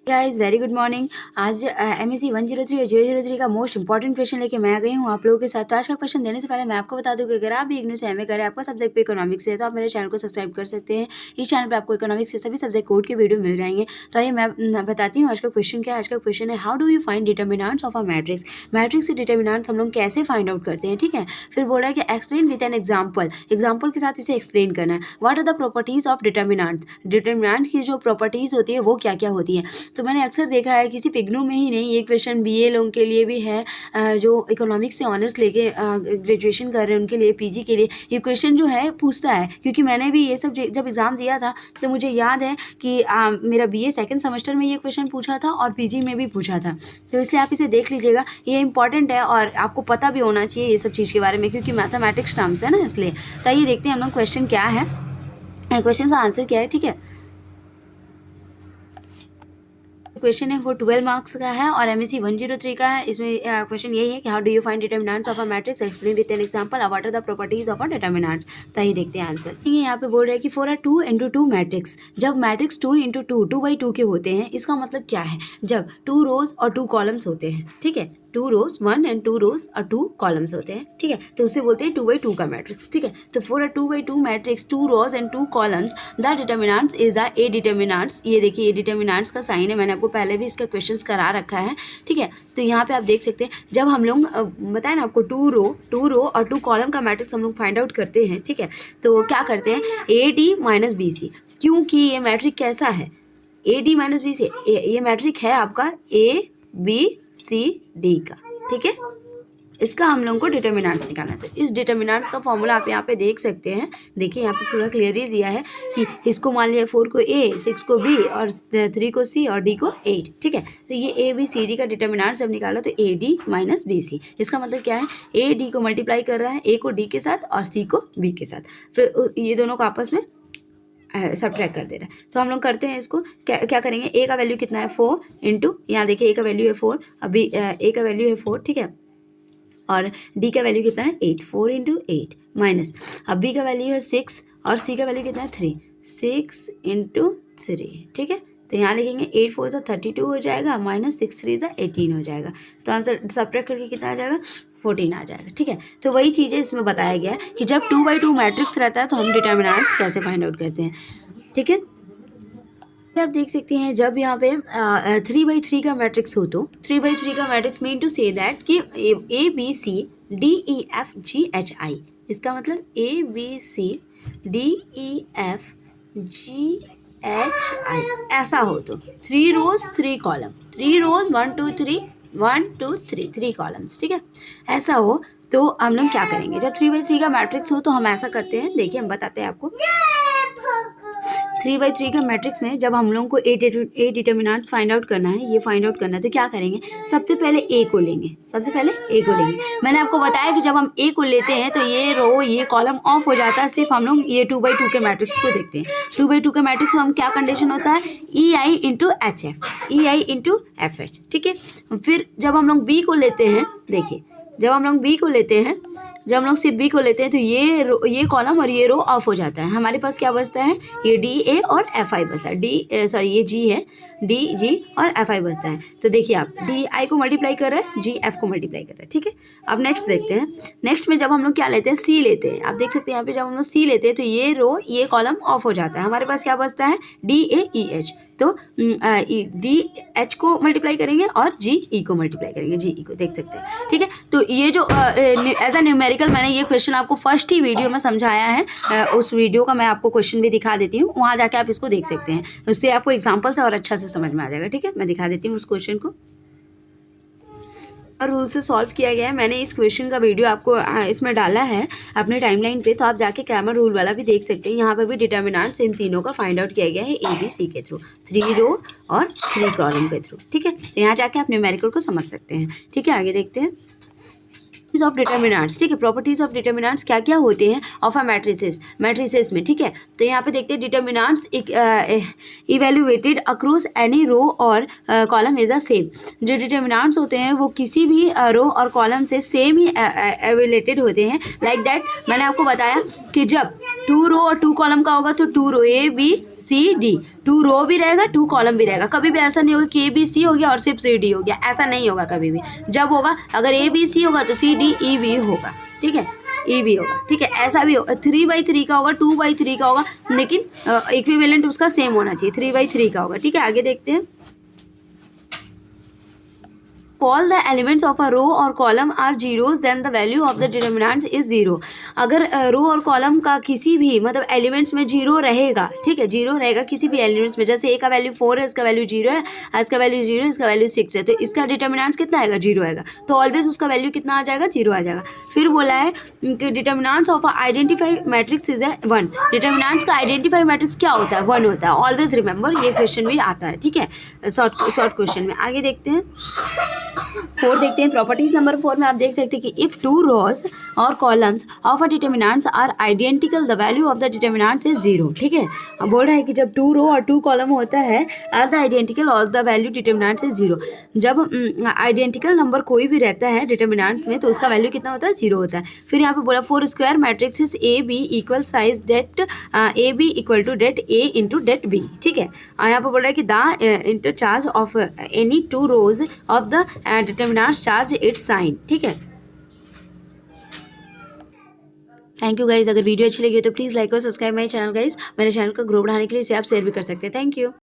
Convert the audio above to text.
Guys very good morning. आज MSc 103 और 003 का मोस्ट इंपॉर्टेंट क्वेश्चन लेके मैं आ गई हूँ आप लोगों के साथ। तो आज का क्वेश्चन देने से पहले मैं आपको बता दूं कि अगर आप भी इग्नू से एमए करें, आपका सब्जेक्ट पे इकोनॉमिक्स है, तो आप मेरे चैनल को सब्सक्राइब कर सकते हैं। इस चैनल पे आपको इकोनॉमिक्स के सभी सब्जेक्ट कोड के वीडियो मिल जाएंगे। तो आइए मैं बताती हूँ आज का क्वेश्चन क्या है। आज का क्वेश्चन है, how do you find determinants of a matrix. Matrix से डिटर्मिनेंट्स हम लोग कैसे फाइंड आउट करते हैं, ठीक है। फिर बोल रहा है कि explain with an example, example के साथ इसे एक्सप्लेन करना है। What are the properties of determinants, determinant की जो प्रॉपर्टीज होती है वो क्या क्या होती है। तो मैंने अक्सर देखा है कि सिर्फ इग्नू में ही नहीं, ये क्वेश्चन बीए लोगों के लिए भी है, जो इकोनॉमिक्स से ऑनर्स लेके ग्रेजुएशन कर रहे हैं उनके लिए, पीजी के लिए ये क्वेश्चन जो है पूछता है। क्योंकि मैंने भी ये सब जब एग्ज़ाम दिया था तो मुझे याद है कि मेरा बीए सेकंड सेमेस्टर में ये क्वेश्चन पूछा था और पीजी में भी पूछा था। तो इसलिए आप इसे देख लीजिएगा, ये इंपॉर्टेंट है और आपको पता भी होना चाहिए ये सब चीज़ के बारे में, क्योंकि मैथमेटिक्स टर्म्स है ना, इसलिए। तो आइए देखते हैं हम लोग क्वेश्चन क्या है, क्वेश्चन का आंसर क्या है, ठीक है। क्वेश्चन है वो 12 मार्क्स का है और MSc 103 का है। इसमें क्वेश्चन यही है कि how do you find determinants of a matrix, explain with an example, what are the properties of a determinants. तो ये देखते हैं आंसर। ये यहाँ पे बोल रहा है कि फॉर अ 2x2 मैट्रिक्स, जब मैट्रिक्स 2x2 2x2 के होते हैं, इसका मतलब क्या है, जब 2 रोज और 2 कॉलम्स होते हैं, ठीक है। 2 रोज 1 एंड 2 रोज और 2 कॉलम्स होते हैं, ठीक है। तो उसे बोलते हैं 2x2 का मैट्रिक्स, ठीक है। तो for a 2x2 matrix 2 rows and 2 columns the determinants is a a determinants. ये देखिए, ये डिटर्मिनेंट्स का साइन है, मैंने आपको पहले भी इसका क्वेश्चंस करा रखा है, ठीक है। तो यहाँ पे आप देख सकते हैं, जब हम लोग बताए ना आपको 2 रो और 2 कॉलम का मैट्रिक्स हम लोग फाइंड आउट करते हैं, ठीक है। तो क्या करते हैं, AD माइनस BC, क्योंकि ये मैट्रिक कैसा है, AD माइनस BC, ये मैट्रिक है आपका ABCD का, ठीक है। इसका हम लोगों को डिटर्मिनेंट्स निकालना है। तो इस डिटर्मिनेंट्स का फॉर्मूला आप यहाँ पे देख सकते हैं। देखिए यहाँ पे पूरा क्लियर ही दिया है कि इसको मान लिया 4 को A, 6 को B और 3 को C और D को 8, ठीक है। तो ये ABCD का डिटर्मिनेंट जब निकाला तो AD माइनस BC, इसका मतलब क्या है, A D को मल्टीप्लाई कर रहा है, A को D के साथ और C को B के साथ, फिर ये दोनों को आपस में सब्ट्रैक्ट कर दे रहा है। तो हम लोग करते हैं इसको, क्या करेंगे, A का वैल्यू कितना है 4 इंटू, यहाँ देखिए A का वैल्यू है 4, अभी A का वैल्यू है 4, ठीक है, और D का वैल्यू कितना है 8, 4 इंटू 8 माइनस, अब B का वैल्यू है 6 और C का वैल्यू कितना है 3, 6 इंटू 3, ठीक है। तो यहाँ लिखेंगे 8 4 से 32 हो जाएगा, माइनस 6 3 से 18 हो जाएगा। तो आंसर सब्ट्रैक्ट करके कितना आ जाएगा, 14 आ जाएगा, ठीक है। तो वही चीज़ें इसमें बताया गया है कि जब 2x2 मैट्रिक्स रहता है तो हम डिटर्मिनेंट्स कैसे फाइंड आउट करते हैं, ठीक है। आप देख सकते हैं, जब यहाँ पे 3x3 का मैट्रिक्स हो तो 3x3 का matrix mean to say that कि ABCDEFGHI, इसका मतलब ABCDEFGHI ऐसा हो तो 3 रोज 3 कॉलम, 3 रोज 1 2 3 1 2 3 3 कॉलम्स, ठीक है, ऐसा हो तो हम लोग क्या करेंगे। जब 3x3 का मैट्रिक्स हो तो हम ऐसा करते हैं, देखिए हम बताते हैं आपको। 3x3 का मैट्रिक्स में जब हम लोगों को ए डिटर्मिनेंट्स फाइंड आउट करना है, ये फाइंड आउट करना है, तो क्या करेंगे, सबसे पहले ए को लेंगे, सबसे पहले ए को लेंगे। मैंने आपको बताया कि जब हम ए को लेते हैं तो ये रो ये कॉलम ऑफ हो जाता है, सिर्फ हम लोग ये 2x2 के मैट्रिक्स को देखते हैं। 2x2 के मैट्रिक्स में हम क्या कंडीशन होता है, EI into HF, EI into FH, ठीक है। फिर जब हम लोग बी को लेते हैं, देखिए जब हम लोग बी को लेते हैं, जब हम लोग सिर्फ बी को लेते हैं तो ये कॉलम और ये रो ऑफ हो जाता है, हमारे पास क्या बचता है, ये DA और FI बचता है, ये G है, DG और FI बचता है। तो देखिए आप DI को मल्टीप्लाई कर रहे हैं, GF को मल्टीप्लाई कर रहे हैं, ठीक है। अब नेक्स्ट देखते हैं, नेक्स्ट में जब हम लोग क्या लेते हैं, C लेते हैं, आप देख सकते हैं यहाँ पे जब हम लोग C लेते हैं तो ये रो ये कॉलम ऑफ हो जाता है, हमारे पास क्या बचता है, DAEH। तो DH को मल्टीप्लाई करेंगे और GE को मल्टीप्लाई करेंगे, GE को देख सकते हैं, ठीक है। तो ये जो एज अ न्यूमेरिकल मैंने ये क्वेश्चन आपको फर्स्ट ही वीडियो में समझाया है, उस वीडियो का मैं आपको क्वेश्चन भी दिखा देती हूँ, वहाँ जाके आप इसको देख सकते हैं, उससे आपको एग्जाम्पल से और अच्छा से समझ में आ जाएगा, ठीक है। मैं दिखा देती हूँ उस क्वेश्चन को, और रूल से सॉल्व किया गया है। मैंने इस क्वेश्चन का वीडियो आपको इसमें डाला है अपने टाइमलाइन पे, तो आप जाके ग्रामर रूल वाला भी देख सकते हैं। यहाँ पर भी डिटर्मिनेंट्स इन तीनों का फाइंड आउट किया गया है ABC के थ्रू, 3 रो और 3 कॉलम के थ्रू, ठीक है। तो यहाँ जाके आप न्यूमेरिकल को समझ सकते हैं, ठीक है। आगे देखते हैं ऑफ डिटर्मिनेंट्स, ठीक है। प्रॉपर्टीज ऑफ डिटर्मिनेंट्स क्या क्या होते हैं ऑफ अ मैट्रिसेस में, ठीक है। तो यहाँ पे देखते हैं determinants evaluated across any row और कॉलम इज द सेम। जो डिटर्मिनेंट्स होते हैं वो किसी भी रो और कॉलम से सेम ही एवेलेटेड होते हैं। लाइक दैट मैंने आपको बताया कि जब 2 रो और 2 कॉलम का होगा तो 2 रो A B C D, 2 रो भी रहेगा 2 कॉलम भी रहेगा। कभी भी ऐसा नहीं होगा कि A B C हो गया और सिर्फ C D हो गया, ऐसा नहीं होगा कभी भी। जब होगा अगर A B C होगा तो C D E B होगा, ठीक है, E भी होगा, ठीक है। ऐसा भी होगा 3/3 का होगा, 2/3 का होगा, लेकिन इक्विवेलेंट उसका सेम होना चाहिए, 3/3 का होगा, ठीक है। आगे देखते हैं। all the elements of a row or column are zeros then the value of the determinants is 0। अगर रो और कॉलम का किसी भी मतलब एलिमेंट्स में जीरो रहेगा, ठीक है, जीरो रहेगा किसी भी एलिमेंट्स में, जैसे ए का वैल्यू 4 है, इसका वैल्यू 0 है, इसका वैल्यू 0 है, इसका वैल्यू 6 है, तो इसका डिटर्मिनेंट्स कितना आएगा, 0 आएगा, तो ऑलवेज उसका वैल्यू कितना आ जाएगा, 0 आ जाएगा। फिर बोला है कि determinants of identify matrix is 1। Determinants का आइडेंटिफाई मैट्रिक्स क्या होता है, 1 होता है, ऑलवेज रिमेंबर, ये क्वेश्चन भी आता है, ठीक है, शॉर्ट क्वेश्चन में। आगे देखते हैं 4 देखते हैं। प्रॉपर्टीज नंबर 4 में आप देख सकते हैं कि इफ 2 रोज और columns of a determinants are identical the value of the determinants is 0, ठीक है। अब बोल रहा है कि जब 2 रो और 2 कॉलम होता है आर द आइडेंटिकल और द वैल्यू डिटर्मिनेंट्स इज 0। जब आइडेंटिकल नंबर कोई भी रहता है डिटर्मिनेंट्स में तो उसका वैल्यू कितना होता है, 0 होता है। फिर यहाँ पे बोला 4 square matrix is A B equal size det A B equal to det A into det B, ठीक है। यहाँ पे बोल रहा है कि the interchange of any 2 rows of the determinants change its sign, ठीक है। Thank you guys. अगर वीडियो अच्छी लगी हो तो प्लीज़ लाइक और सब्सक्राइब माई चैनल गाइज। मेरे चैनल को ग्रो बढ़ाने के लिए इसे आप शेयर भी कर सकते हैं। Thank you.